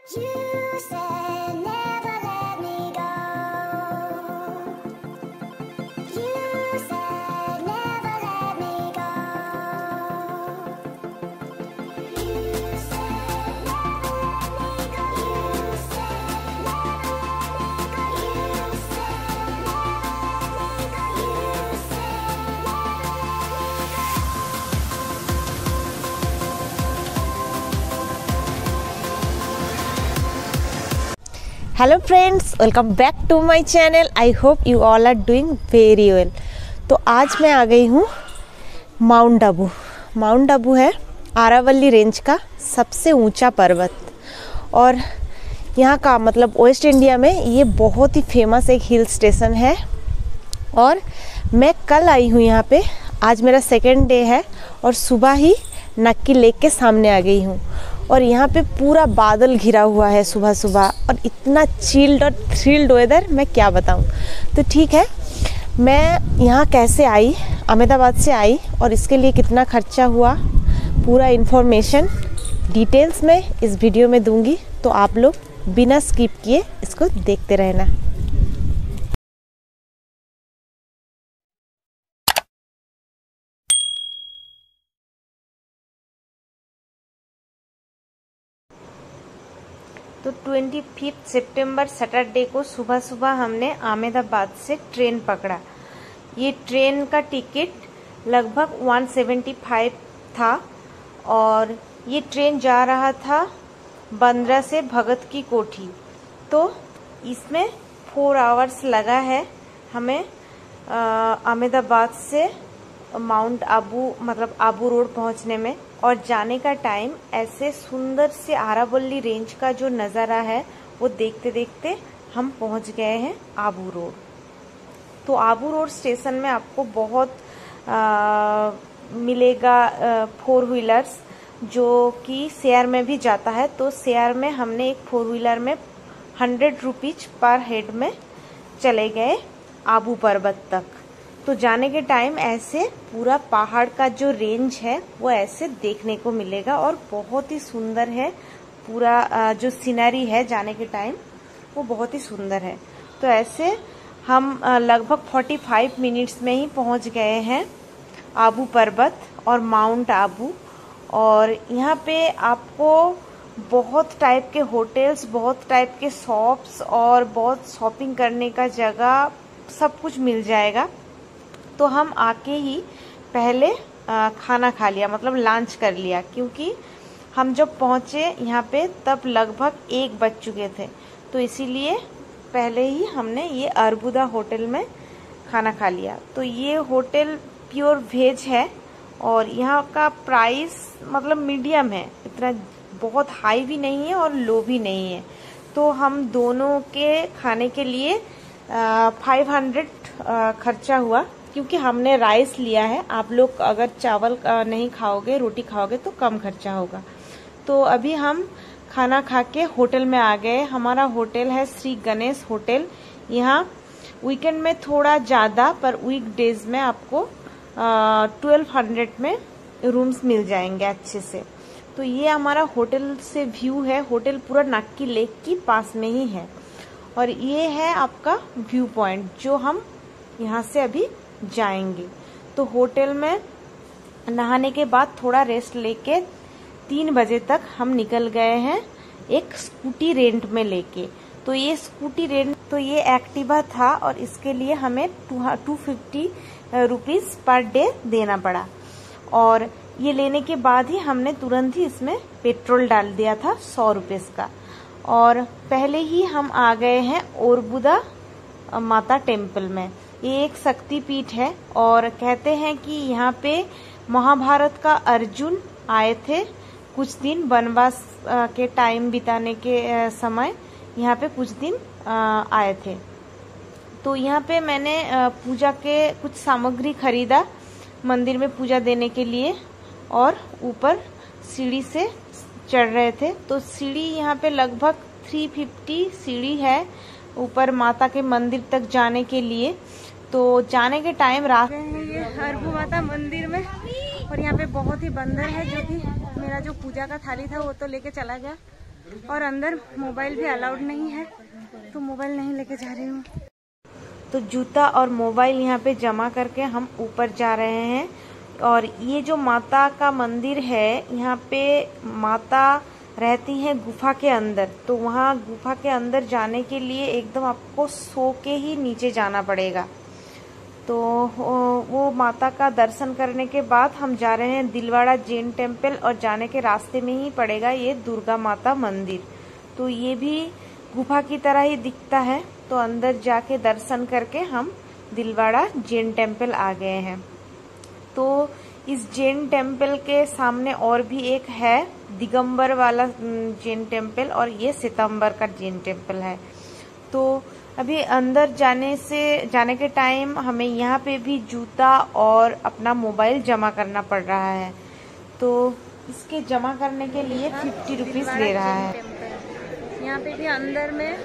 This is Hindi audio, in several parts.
You said never let me go. You said never let me go. You said never let me go. You said never let me go. You said never let me go. You said hello friends, welcome back to my channel. I hope you all are doing very well. तो आज मैं आ गई हूँ माउंट आबू। माउंट आबू है आरावली रेंज का सबसे ऊंचा पर्वत और यहाँ का मतलब वेस्ट इंडिया में ये बहुत ही फेमस एक हिल स्टेशन है। और मैं कल आई हूँ यहाँ पे, आज मेरा सेकेंड डे है और सुबह ही नक्की लेक के सामने आ गई हूँ। और यहाँ पे पूरा बादल घिरा हुआ है सुबह सुबह और इतना चिल्ड और थ्रिल्ड वेदर, मैं क्या बताऊँ। तो ठीक है, मैं यहाँ कैसे आई, अहमदाबाद से आई और इसके लिए कितना खर्चा हुआ, पूरा इन्फॉर्मेशन डिटेल्स में इस वीडियो में दूंगी। तो आप लोग बिना स्किप किए इसको देखते रहना। तो 25 सितंबर सैटरडे को सुबह सुबह हमने अहमदाबाद से ट्रेन पकड़ा। ये ट्रेन का टिकट लगभग 175 था और ये ट्रेन जा रहा था बांद्रा से भगत की कोठी। तो इसमें 4 आवर्स लगा है हमें अहमदाबाद से माउंट आबू मतलब आबू रोड पहुंचने में। और जाने का टाइम ऐसे सुंदर से आरावली रेंज का जो नज़ारा है वो देखते देखते हम पहुंच गए हैं आबू रोड। तो आबू रोड स्टेशन में आपको बहुत मिलेगा 4 व्हीलर्स जो कि शेयर में भी जाता है। तो शेयर में हमने एक 4 व्हीलर में 100 रुपीज पर हेड में चले गए आबू पर्वत तक। तो जाने के टाइम ऐसे पूरा पहाड़ का जो रेंज है वो ऐसे देखने को मिलेगा और बहुत ही सुंदर है। पूरा जो सीनरी है जाने के टाइम वो बहुत ही सुंदर है। तो ऐसे हम लगभग 45 मिनट्स में ही पहुंच गए हैं आबू पर्वत और माउंट आबू। और यहाँ पे आपको बहुत टाइप के होटल्स, बहुत टाइप के शॉप्स और बहुत शॉपिंग करने का जगह सब कुछ मिल जाएगा। तो हम आके ही पहले खाना खा लिया, मतलब लंच कर लिया, क्योंकि हम जब पहुँचे यहाँ पे तब लगभग 1 बज चुके थे। तो इसीलिए पहले ही हमने ये अरबुदा होटल में खाना खा लिया। तो ये होटल प्योर वेज है और यहाँ का प्राइस मतलब मीडियम है, इतना बहुत हाई भी नहीं है और लो भी नहीं है। तो हम दोनों के खाने के लिए 500 खर्चा हुआ, क्योंकि हमने राइस लिया है। आप लोग अगर चावल नहीं खाओगे, रोटी खाओगे तो कम खर्चा होगा। तो अभी हम खाना खा के होटल में आ गए। हमारा होटल है श्री गणेश होटल। यहाँ वीकेंड में थोड़ा ज़्यादा, पर वीक डेज में आपको 1200 में रूम्स मिल जाएंगे अच्छे से। तो ये हमारा होटल से व्यू है। होटल पूरा नक्की लेक की पास में ही है और ये है आपका व्यू पॉइंट जो हम यहाँ से अभी जाएंगे। तो होटल में नहाने के बाद थोड़ा रेस्ट लेके 3 बजे तक हम निकल गए हैं एक स्कूटी रेंट में लेके। तो ये स्कूटी रेंट, तो ये एक्टिवा था और इसके लिए हमें 250 रुपीज पर डे देना पड़ा। और ये लेने के बाद ही हमने तुरंत ही इसमें पेट्रोल डाल दिया था 100 रुपीज का। और पहले ही हम आ गए हैं ओरबुदा माता टेम्पल में। ये एक शक्ति पीठ है और कहते हैं कि यहाँ पे महाभारत का अर्जुन आए थे कुछ दिन वनवास के टाइम बिताने के समय, यहाँ पे कुछ दिन आए थे। तो यहाँ पे मैंने पूजा के कुछ सामग्री खरीदा मंदिर में पूजा देने के लिए और ऊपर सीढ़ी से चढ़ रहे थे। तो सीढ़ी यहाँ पे लगभग 350 सीढ़ी है ऊपर माता के मंदिर तक जाने के लिए। तो जाने के टाइम रात हैं ये अरबू माता मंदिर में और यहाँ पे बहुत ही बंदर है जो कि मेरा जो पूजा का थाली था वो तो लेके चला गया। और अंदर मोबाइल भी अलाउड नहीं है, तो मोबाइल नहीं लेके जा रही हूँ। तो जूता और मोबाइल यहाँ पे जमा करके हम ऊपर जा रहे हैं। और ये जो माता का मंदिर है, यहाँ पे माता रहती हैं गुफा के अंदर। तो वहाँ गुफा के अंदर जाने के लिए एकदम आपको सो के ही नीचे जाना पड़ेगा। तो वो माता का दर्शन करने के बाद हम जा रहे हैं दिलवाड़ा जैन टेम्पल, और जाने के रास्ते में ही पड़ेगा ये दुर्गा माता मंदिर। तो ये भी गुफा की तरह ही दिखता है। तो अंदर जाके दर्शन करके हम दिलवाड़ा जैन टेम्पल आ गए हैं। तो इस जैन टेम्पल के सामने और भी एक है दिगंबर वाला जैन टेम्पल, और ये सितंबर का जैन टेम्पल है। तो अभी अंदर जाने के टाइम हमें यहाँ पे भी जूता और अपना मोबाइल जमा करना पड़ रहा है। तो इसके जमा करने के लिए 50 रुपीज़ ले रहा है। यहाँ पे भी अंदर में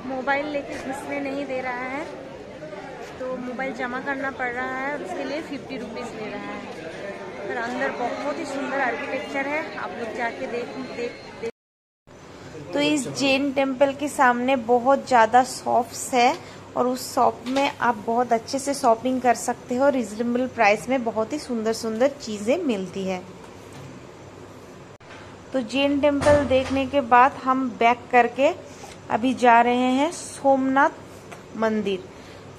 मोबाइल लेके घुसने नहीं दे रहा है, तो मोबाइल जमा करना पड़ रहा है, उसके लिए 50 रुपीज़ ले रहा है। पर अंदर बहुत ही सुंदर आर्किटेक्चर है, आप लोग जाके देख। तो इस जैन टेम्पल के सामने बहुत ज़्यादा शॉप्स है, और उस शॉप में आप बहुत अच्छे से शॉपिंग कर सकते हो। रिजनेबल प्राइस में बहुत ही सुंदर सुंदर चीज़ें मिलती है। तो जैन टेम्पल देखने के बाद हम बैक करके अभी जा रहे हैं सोमनाथ मंदिर।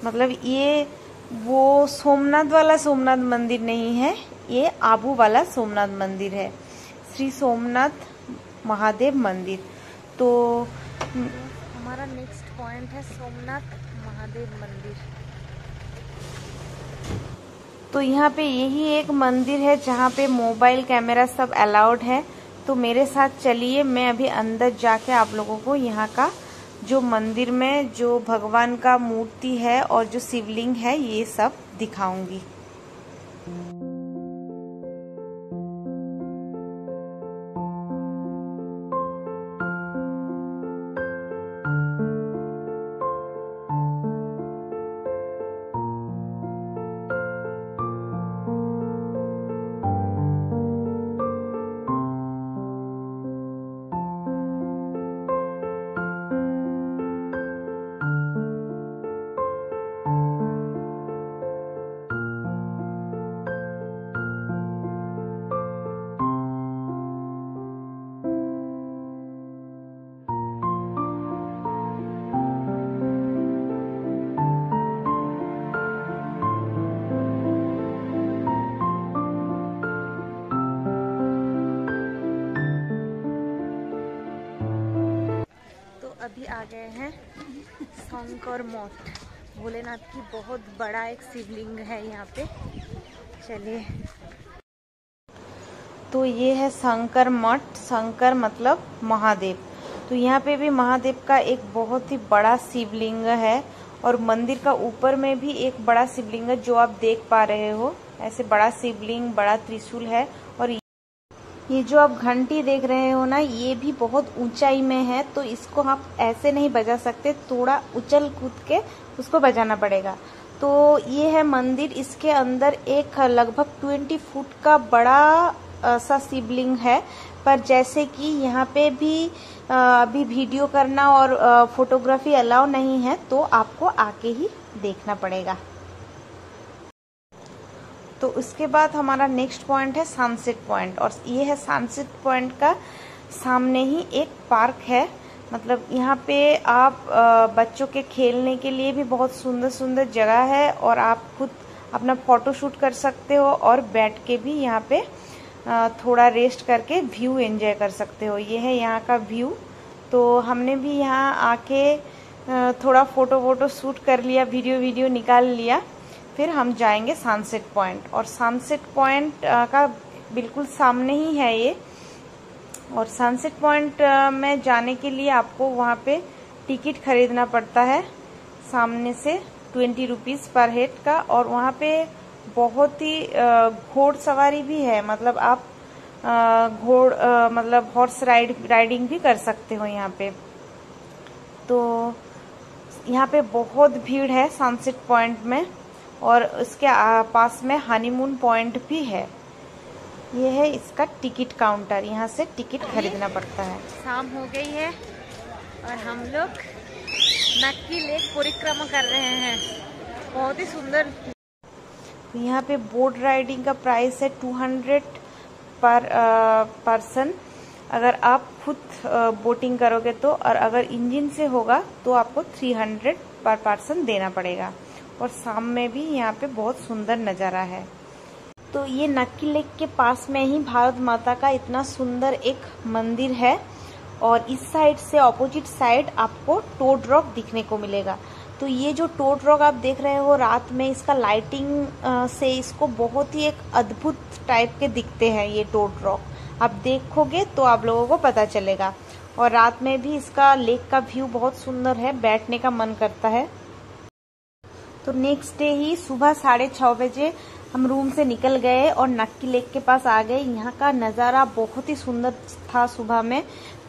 मतलब ये वो सोमनाथ वाला सोमनाथ मंदिर नहीं है, ये आबू वाला सोमनाथ मंदिर है, श्री सोमनाथ महादेव मंदिर। तो हमारा नेक्स्ट पॉइंट है सोमनाथ महादेव मंदिर। तो यहाँ पे यही एक मंदिर है जहाँ पे मोबाइल कैमरा सब अलाउड है। तो मेरे साथ चलिए, मैं अभी अंदर जाके आप लोगों को यहाँ का जो मंदिर में जो भगवान का मूर्ति है और जो शिवलिंग है ये सब दिखाऊंगी। अभी आ गए हैं शंकर मठ। भोलेनाथ की बहुत बड़ा एक शिवलिंग है यहाँ पे। चलिए, तो ये है शंकर मठ। शंकर मतलब महादेव। तो यहाँ पे भी महादेव का एक बहुत ही बड़ा शिवलिंग है, और मंदिर का ऊपर में भी एक बड़ा शिवलिंग है जो आप देख पा रहे हो। ऐसे बड़ा शिवलिंग, बड़ा त्रिशूल है। और ये जो आप घंटी देख रहे हो ना, ये भी बहुत ऊंचाई में है, तो इसको आप ऐसे नहीं बजा सकते, थोड़ा उछल कूद के उसको बजाना पड़ेगा। तो ये है मंदिर। इसके अंदर एक लगभग 20 फुट का बड़ा सा शिवलिंग है। पर जैसे कि यहाँ पे भी अभी वीडियो करना और फोटोग्राफी अलाउ नहीं है, तो आपको आके ही देखना पड़ेगा। तो उसके बाद हमारा नेक्स्ट पॉइंट है सनसेट पॉइंट, और ये है सनसेट पॉइंट का सामने ही एक पार्क है। मतलब यहाँ पे आप बच्चों के खेलने के लिए भी बहुत सुंदर सुंदर जगह है, और आप खुद अपना फोटो शूट कर सकते हो, और बैठ के भी यहाँ पे थोड़ा रेस्ट करके व्यू एंजॉय कर सकते हो। ये है यहाँ का व्यू। तो हमने भी यहाँ आके थोड़ा फोटो शूट कर लिया, वीडियो निकाल लिया। फिर हम जाएंगे सनसेट पॉइंट, और सनसेट पॉइंट का बिल्कुल सामने ही है ये। और सनसेट पॉइंट में जाने के लिए आपको वहाँ पे टिकट खरीदना पड़ता है, सामने से 20 रुपीज़ पर हेड का। और वहाँ पे बहुत ही घोड़सवारी भी है, मतलब आप मतलब हॉर्स राइडिंग भी कर सकते हो यहाँ पे। तो यहाँ पे बहुत भीड़ है सनसेट पॉइंट में, और उसके पास में हनीमून पॉइंट भी है। ये है इसका टिकट काउंटर, यहाँ से टिकट खरीदना पड़ता है। शाम हो गई है और हम लोग नक्की लेक परिक्रमा कर रहे हैं। बहुत ही सुंदर। यहाँ पे बोट राइडिंग का प्राइस है 200 पर पर्सन अगर आप खुद बोटिंग करोगे तो, और अगर इंजन से होगा तो आपको 300 पर पर्सन देना पड़ेगा। और शाम में भी यहाँ पे बहुत सुंदर नज़ारा है। तो ये नक्की लेक के पास में ही भारत माता का इतना सुंदर एक मंदिर है और इस साइड से ऑपोजिट साइड आपको टोड रॉक दिखने को मिलेगा। तो ये जो टोड रॉक आप देख रहे हो रात में, इसका लाइटिंग से इसको बहुत ही एक अद्भुत टाइप के दिखते हैं ये टोड रॉक। आप देखोगे तो आप लोगों को पता चलेगा। और रात में भी इसका लेक का व्यू बहुत सुंदर है, बैठने का मन करता है। तो नेक्स्ट डे ही सुबह 6:30 बजे हम रूम से निकल गए और नक्की लेक के पास आ गए। यहाँ का नज़ारा बहुत ही सुंदर था। सुबह में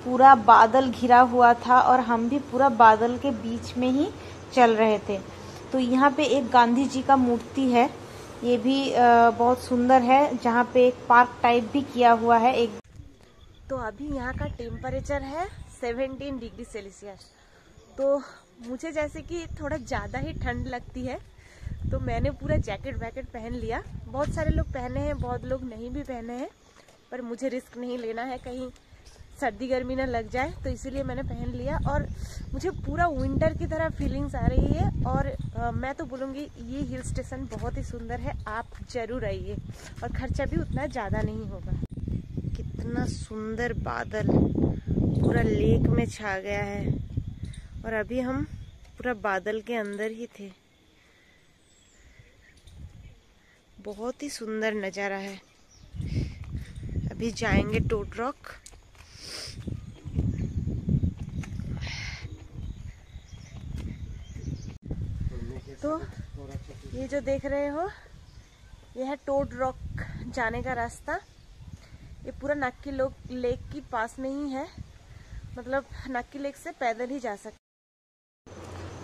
पूरा बादल घिरा हुआ था और हम भी पूरा बादल के बीच में ही चल रहे थे। तो यहाँ पे एक गांधी जी का मूर्ति है, ये भी बहुत सुंदर है, जहाँ पे एक पार्क टाइप भी किया हुआ है एक। तो अभी यहाँ का टेम्परेचर है 17 डिग्री सेल्सियस। तो मुझे जैसे कि थोड़ा ज़्यादा ही ठंड लगती है, तो मैंने पूरा जैकेट वैकेट पहन लिया। बहुत सारे लोग पहने हैं, बहुत लोग नहीं भी पहने हैं, पर मुझे रिस्क नहीं लेना है कहीं सर्दी गर्मी ना लग जाए, तो इसीलिए मैंने पहन लिया। और मुझे पूरा विंटर की तरह फीलिंग्स आ रही है। और मैं तो बोलूँगी ये हिल स्टेशन बहुत ही सुंदर है, आप जरूर आइए। और खर्चा भी उतना ज़्यादा नहीं होगा। कितना सुंदर बादल पूरा लेक में छा गया है और अभी हम पूरा बादल के अंदर ही थे। बहुत ही सुंदर नज़ारा है। अभी जाएंगे टोड रॉक। तो ये जो देख रहे हो ये है टोड रॉक जाने का रास्ता। ये पूरा नक्की लेक के पास में ही है, मतलब नक्की लेक से पैदल ही जा सकते।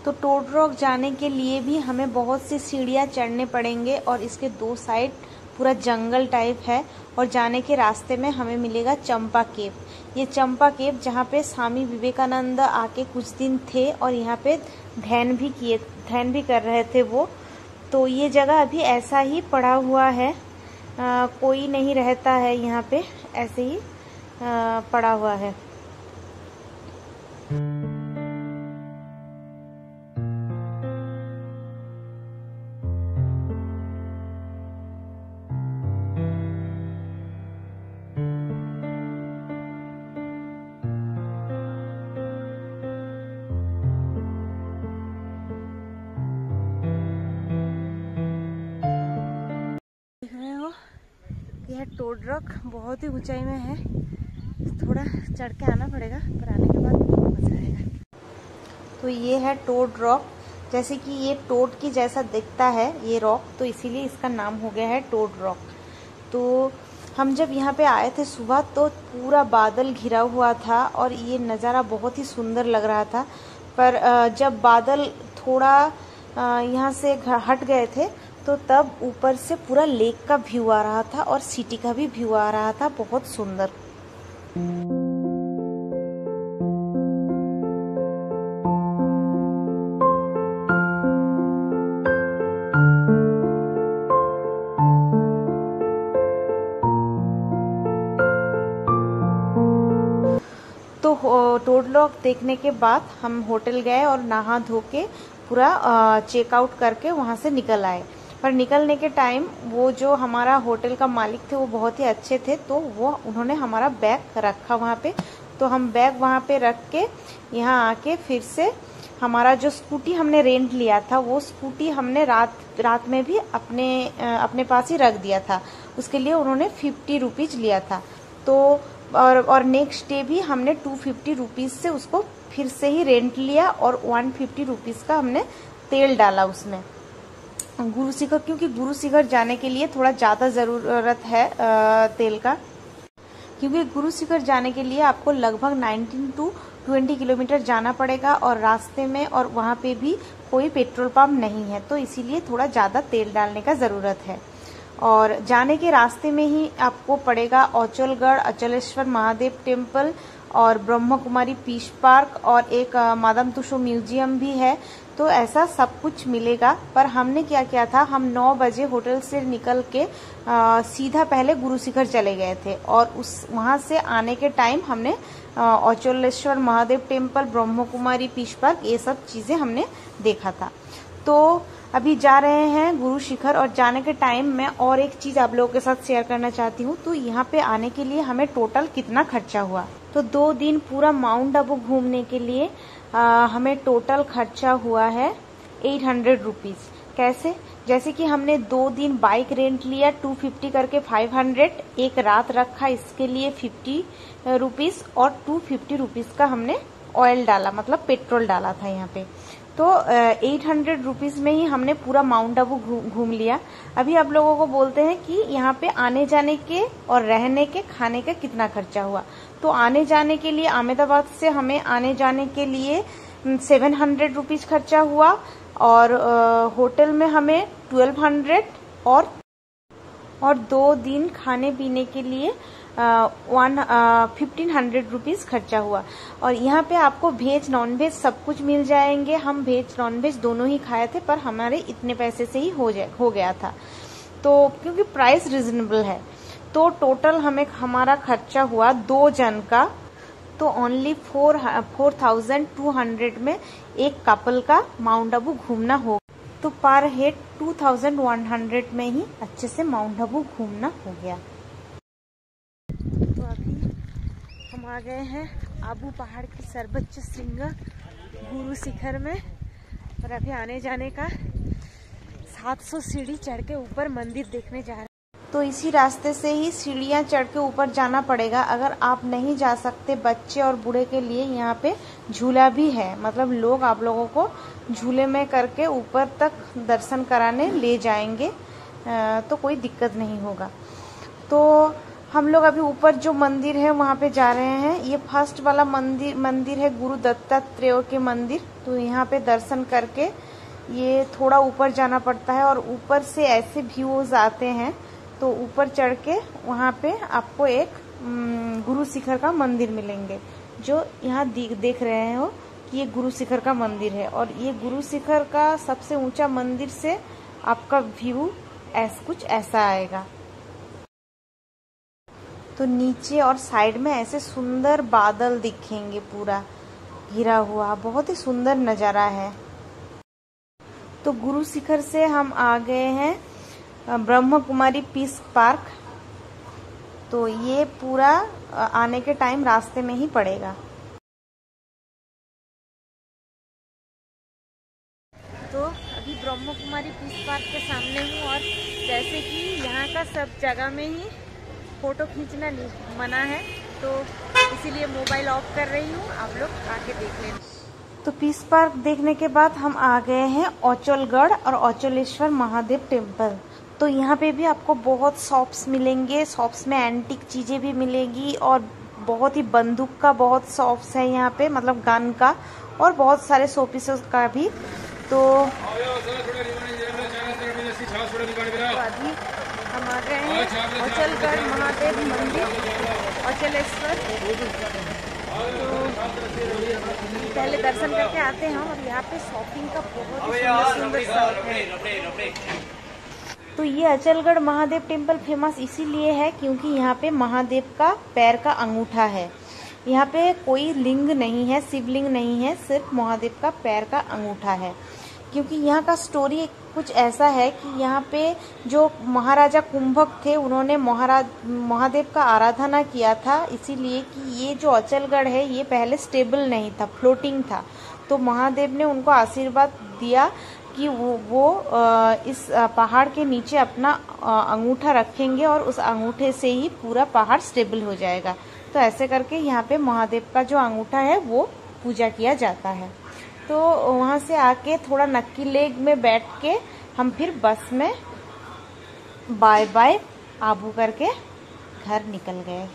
तो टोड रॉक जाने के लिए भी हमें बहुत सी सीढ़ियाँ चढ़ने पड़ेंगे और इसके दो साइड पूरा जंगल टाइप है। और जाने के रास्ते में हमें मिलेगा चंपा केव। ये चंपा केव जहाँ पे स्वामी विवेकानंद आके कुछ दिन थे और यहाँ पे ध्यान भी कर रहे थे वो। तो ये जगह अभी ऐसा ही पड़ा हुआ है, कोई नहीं रहता है यहाँ पे, ऐसे ही पड़ा हुआ है। यह टोड रॉक बहुत ही ऊंचाई में है, थोड़ा चढ़ के आना पड़ेगा, पर आने के बाद बहुत मजा आएगा। तो ये है टोड रॉक। जैसे कि ये टोड की जैसा दिखता है ये रॉक, तो इसीलिए इसका नाम हो गया है टोड रॉक। तो हम जब यहाँ पे आए थे सुबह तो पूरा बादल घिरा हुआ था और ये नज़ारा बहुत ही सुंदर लग रहा था। पर जब बादल थोड़ा यहाँ से हट गए थे तो तब ऊपर से पूरा लेक का व्यू आ रहा था और सिटी का भी व्यू आ रहा था, बहुत सुंदर। तो टोड रॉक देखने के बाद हम होटल गए और नहा धो के पूरा चेकआउट करके वहाँ से निकल आए। पर निकलने के टाइम वो जो हमारा होटल का मालिक थे वो बहुत ही अच्छे थे, तो वो उन्होंने हमारा बैग रखा वहाँ पे। तो हम बैग वहाँ पे रख के यहाँ आके फिर से हमारा जो स्कूटी हमने रेंट लिया था वो स्कूटी हमने रात में भी अपने पास ही रख दिया था। उसके लिए उन्होंने 50 रुपीज़ लिया था। तो और नेक्स्ट डे भी हमने 250 रुपीज़ से उसको फिर से ही रेंट लिया और 150 रुपीज़ का हमने तेल डाला उसमें गुरु शिखर, क्योंकि गुरु शिखर जाने के लिए थोड़ा ज़्यादा ज़रूरत है तेल का, क्योंकि गुरु शिखर जाने के लिए आपको लगभग 19 to 20 किलोमीटर जाना पड़ेगा और रास्ते में और वहाँ पे भी कोई पेट्रोल पंप नहीं है, तो इसीलिए थोड़ा ज़्यादा तेल डालने का ज़रूरत है। और जाने के रास्ते में ही आपको पड़ेगा औचलगढ़, अचलेश्वर महादेव टेम्पल और ब्रह्म कुमारी पीस पार्क और एक मादाम तुषो म्यूजियम भी है। तो ऐसा सब कुछ मिलेगा। पर हमने क्या किया था, हम 9 बजे होटल से निकल के सीधा पहले गुरु शिखर चले गए थे और वहां से आने के टाइम हमने औचलेश्वर Mahadev temple, Brahma Kumari piece park, ये सब चीजें हमने देखा था। तो अभी जा रहे हैं गुरु शिखर और जाने के टाइम मैं और एक चीज आप लोगों के साथ शेयर करना चाहती हूँ। तो यहाँ पे आने के लिए हमें टोटल कितना खर्चा हुआ, तो 2 दिन पूरा माउंट आबू घूमने के लिए हमें टोटल खर्चा हुआ है 800 रुपीज। कैसे, जैसे कि हमने 2 दिन बाइक रेंट लिया 250 करके 500, एक रात रखा इसके लिए 50 रुपीज और 250 रुपीज का हमने ऑयल डाला, मतलब पेट्रोल डाला था यहाँ पे। तो 800 रुपीज में ही हमने पूरा माउंट आबू घूम लिया। अभी आप लोगों को बोलते हैं कि यहाँ पे आने जाने के और रहने के खाने का कितना खर्चा हुआ। तो आने जाने के लिए अहमदाबाद से हमें आने जाने के लिए 700 रुपीज खर्चा हुआ और होटल में हमें 1200 और 2 दिन खाने पीने के लिए 1500 रुपीज खर्चा हुआ। और यहाँ पे आपको वेज नॉन वेज सब कुछ मिल जाएंगे। हम वेज नॉन वेज दोनों ही खाए थे, पर हमारे इतने पैसे से ही हो गया था। तो क्योंकि प्राइस रिजनेबल है, तो टोटल हमारा खर्चा हुआ 2 जन का, तो ओनली 4200 में एक कपल का माउंट आबू घूमना होगा। तो पर हेड 2100 में ही अच्छे से माउंट आबू घूमना हो गया। तो अभी हम आ गए हैं आबू पहाड़ की सर्वोच्च श्रृंग गुरु शिखर में और अभी आने जाने का 700 सीढ़ी चढ़ के ऊपर मंदिर देखने जा रहे हैं। तो इसी रास्ते से ही सीढ़ियां चढ़ के ऊपर जाना पड़ेगा। अगर आप नहीं जा सकते, बच्चे और बूढ़े के लिए यहाँ पे झूला भी है, मतलब लोग आप लोगों को झूले में करके ऊपर तक दर्शन कराने ले जाएंगे, तो कोई दिक्कत नहीं होगा। तो हम लोग अभी ऊपर जो मंदिर है वहाँ पे जा रहे हैं। ये फर्स्ट वाला मंदिर है गुरु दत्तात्रेय के मंदिर। तो यहाँ पे दर्शन करके ये थोड़ा ऊपर जाना पड़ता है और ऊपर से ऐसे व्यूज आते हैं। तो ऊपर चढ़ के वहाँ पे आपको एक गुरु शिखर का मंदिर मिलेंगे, जो यहाँ देख रहे हो कि ये गुरु शिखर का मंदिर है। और ये गुरु शिखर का सबसे ऊंचा मंदिर से आपका व्यू कुछ ऐसा आएगा। तो नीचे और साइड में ऐसे सुंदर बादल दिखेंगे, पूरा घिरा हुआ, बहुत ही सुंदर नज़ारा है। तो गुरु शिखर से हम आ गए हैं ब्रह्म कुमारी पीस पार्क। तो ये पूरा आने के टाइम रास्ते में ही पड़ेगा। तो अभी ब्रह्म कुमारी पीस पार्क के सामने हूँ और जैसे कि यहाँ का सब जगह में ही फोटो खींचना मना है, तो इसीलिए मोबाइल ऑफ कर रही हूँ, आप लोग आके देख लेना। तो पीस पार्क देखने के बाद हम आ गए हैं औचलगढ़ और औचलेश्वर महादेव टेम्पल। तो यहाँ पे भी आपको बहुत शॉप्स मिलेंगे, शॉप्स में एंटीक चीज़ें भी मिलेगी और बहुत ही बंदूक का बहुत शॉप्स है यहाँ पे, मतलब गन का, और बहुत सारे शो पीसेस का भी। तो अभी हम आ गए हैं औचलगढ़ महादेव मंदिर, औचलेश्वर। तो पहले दर्शन करके आते हैं और यहाँ पे शॉपिंग का बहुत ही सुंदर शॉप है। तो ये अचलगढ़ महादेव टेम्पल फेमस इसीलिए है क्योंकि यहाँ पे महादेव का पैर का अंगूठा है। यहाँ पे कोई लिंग नहीं है, शिवलिंग नहीं है, सिर्फ महादेव का पैर का अंगूठा है। क्योंकि यहाँ का स्टोरी कुछ ऐसा है कि यहाँ पे जो महाराजा कुंभक थे, उन्होंने महादेव का आराधना किया था, इसीलिए कि ये जो अचलगढ़ है ये पहले स्टेबल नहीं था, फ्लोटिंग था। तो महादेव ने उनको आशीर्वाद दिया कि वो इस पहाड़ के नीचे अपना अंगूठा रखेंगे और उस अंगूठे से ही पूरा पहाड़ स्टेबल हो जाएगा। तो ऐसे करके यहाँ पे महादेव का जो अंगूठा है वो पूजा किया जाता है। तो वहाँ से आके थोड़ा नक्की लेक में बैठ के हम फिर बस में बाय बाय आबू करके घर निकल गए।